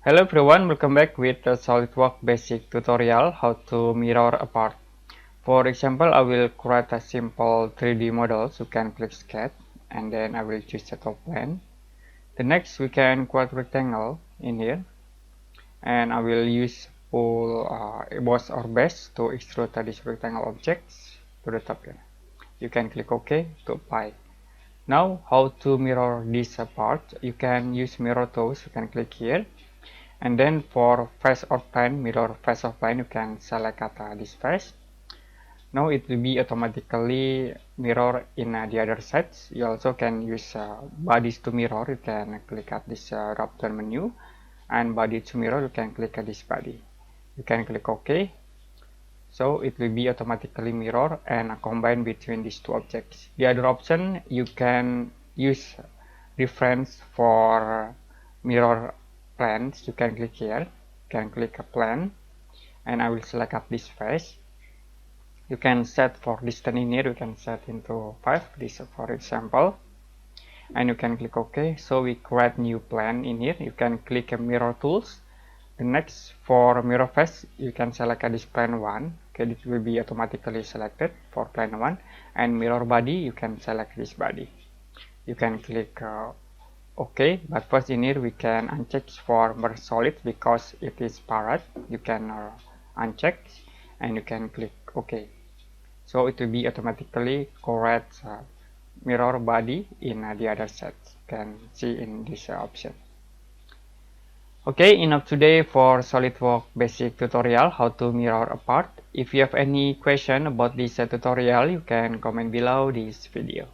Hello everyone, welcome back with the Solidworks basic tutorial how to mirror a part. For example, I will create a simple 3D model, so you can click sketch and then I will choose the top plane. The next we can create rectangle in here and I will use pull boss or base to extrude this rectangle objects to the top here. You can click OK to apply. Now how to mirror this part? You can use mirror tools, you can click here. And then for face or plane, mirror face or plane, you can select this face. Now it will be automatically mirror in the other sides. You also can use bodies to mirror. You can click at this drop down menu, and body to mirror. You can click at this body. You can click OK. So it will be automatically mirror and combine between these two objects. The other option, you can use reference for mirror planes. You can click here, you can click a plane and I will select up this face. You can set for distance in here, you can set into 5, this for example, and you can click OK. So we create new plane in here. You can click mirror tools. The next for mirror face, you can select this plane 1. Okay, it will be automatically selected for plane 1, and mirror body, you can select this body. You can click OK, but first in here we can uncheck for merge solid because it is parallel. You can uncheck and you can click OK. So it will be automatically correct mirror body in the other set. You can see in this option. Okay, enough today for Solidworks basic tutorial how to mirror a part. If you have any question about this tutorial, you can comment below this video.